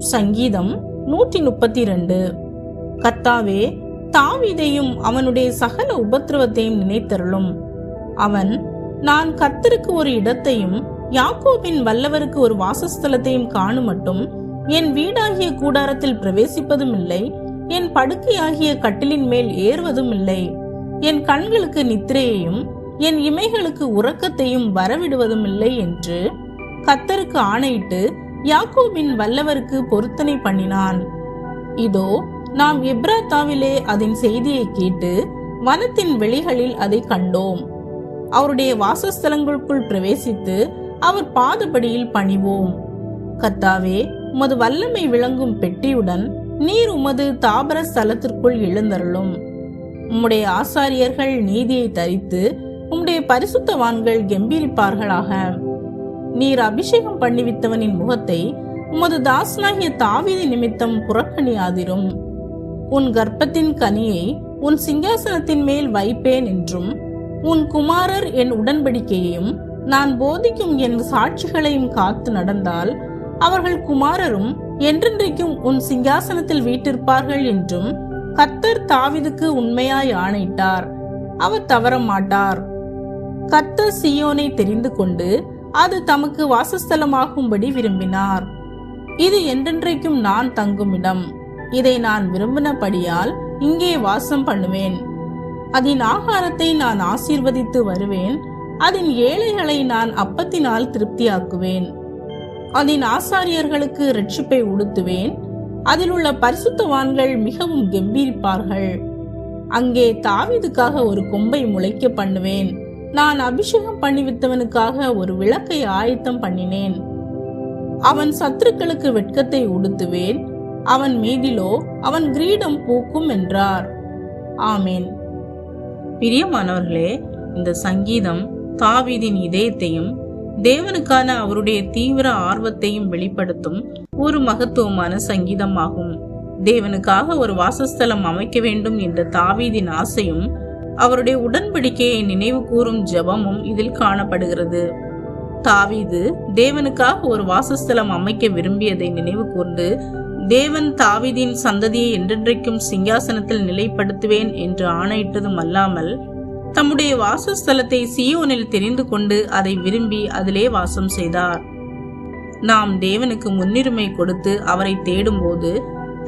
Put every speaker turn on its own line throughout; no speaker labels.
சங்கீதம் 132. கர்த்தாவே, தாவீதையும் அவனுடைய சகல உபத்திரவத்தையும் நினைத்தருளும். அவன், நான் கர்த்தருக்கு ஒரு இடத்தையும் யாக்கோபின் வல்லவருக்கு ஒரு வாசஸ்தலத்தையும் காணுமட்டும் என் வீடாகிய கூடாரத்தில் பிரவேசிப்பதும் இல்லை, என் படுக்கையாகிய கட்டிலின் மேல் ஏறுவதும் இல்லை. என் கண்களுக்கு நித்திரையையும் என் இமைகளுக்கு உறக்கத்தையும் வரவிடுவதும் இல்லை என்று கர்த்தருக்கு ஆணையிட்டு யாக்கோபின் வல்லவருக்கு பொருத்தனை பண்ணினான். இதோ, நாம் எப்ராத்தாவிலே அதன் செய்தியை கேட்டு வனத்தின் வெளிகளில் அதை கண்டோம். அவருடைய வாசஸ்தலங்களுக்குள் பிரவேசித்து அவர் பாதபடியில் பணிவோம். கர்த்தாவே, உமது வல்லமை விளங்கும் பெட்டியுடன் நீர் உமது தாபர ஸ்தலத்திற்குள் எழுந்தருளும். உம்முடைய ஆசாரியர்கள் நீதியை தரித்து உம்முடைய பரிசுத்தவான்கள் கெம்பீரிப்பார்களாக. நீர் அபிஷேகம் பண்ணிவித்தவனின் முகத்தை உமது தாசனாகிய தாவீது நிமித்தம் புறக்கணியாதிரும். உன் கர்ப்பத்தின் கனியை உன் சிங்காசனத்தின் மேல் வைப்பேன் என்றும், உன் குமாரர் என் உடன்படிக்கையையும் நான் போதிக்கும் என் சாட்சிகளையும் காத்து நடந்தால் அவர்கள் குமாரரும் என்றென்றைக்கும் உன் சிங்காசனத்தில் வீட்டிருப்பார்கள் என்றும் கர்த்தர் தாவீதுக்கு உண்மையாய் ஆணையிட்டார். அவர் தவற மாட்டார். கர்த்தர் சீயோனை தெரிந்து கொண்டு அது தமக்கு வாசஸ்தலமாகும்படி விரும்பினார். இது என்றென்றைக்கும் நான் தங்கும் இடம். இதை நான் விரும்பினபடியால் இங்கே வாசம் பண்ணுவேன். அதன் ஆகாரத்தை நான் ஆசீர்வதித்து வருவேன். அதன் ஏழைகளை நான் அப்பத்தினால் திருப்தியாக்குவேன். அதன் ஆசாரியர்களுக்கு இரட்சிப்பை உடுத்துவேன். அதில் உள்ள பரிசுத்தவான்கள் மிகவும் கெம்பீரிப்பார்கள். அங்கே தாவீதுக்காக ஒரு கொம்பை முளைக்க பண்ணுவேன். நான் அபிஷேகம் பண்ணிவித்தவனுக்காக ஒரு விளக்கை ஆயத்தம் பண்ணினேன். அவன் சத்துருக்களுக்கு வெட்கத்தை உடுத்துவேன். அவன் மீதிலோ அவன் கிரீடம் பூக்கும் என்றார். ஆமேன்.
பிரியமானவர்களே, இந்த சங்கீதம் தாவீதின் இதயத்தையும் தேவனுக்கான அவருடைய தீவிர ஆர்வத்தையும் வெளிப்படுத்தும் ஒரு மகத்துவமான சங்கீதமாகும். தேவனுக்காக ஒரு வாசஸ்தலம் அமைக்க வேண்டும் என்ற தாவீதின் ஆசையும் அவருடைய உடன்படிக்கையை நினைவு கூறும் ஜெபமும் இதில் காணப்படுகிறது. தாவீது தேவனுக்காக ஒரு வாசஸ்தலம் அமைக்க விரும்பியதை நினைவு கூர்ந்து, தேவன் தாவீதின் சந்ததியை என்றென்றைக்கும் சிங்காசனத்தில் நிலைப்படுத்துவேன் என்று ஆணையிட்டதும் அல்லாமல், தம்முடைய வாசஸ்தலத்தை சீயோனில் தெரிந்து கொண்டு அதை விரும்பி அதிலே வாசம் செய்தார். நாம் தேவனுக்கு முன்னுரிமை கொடுத்து அவரை தேடும் போது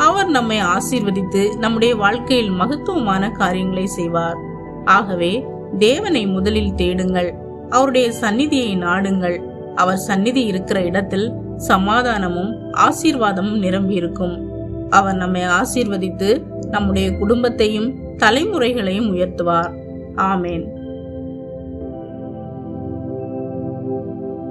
அவர் நம்மை ஆசீர்வதித்து நம்முடைய வாழ்க்கையில் மகத்துவமான காரியங்களை செய்வார். ஆகவே தேவனை முதலில் தேடுங்கள், அவருடைய சந்நிதியை நாடுங்கள். அவர் சந்நிதி இருக்கிற இடத்தில் சமாதானமும் ஆசீர்வாதமும் நிரம்பி இருக்கும். அவர் நம்மை ஆசீர்வதித்து நம்முடைய குடும்பத்தையும் தலைமுறைகளையும் உயர்த்துவார். ஆமேன்.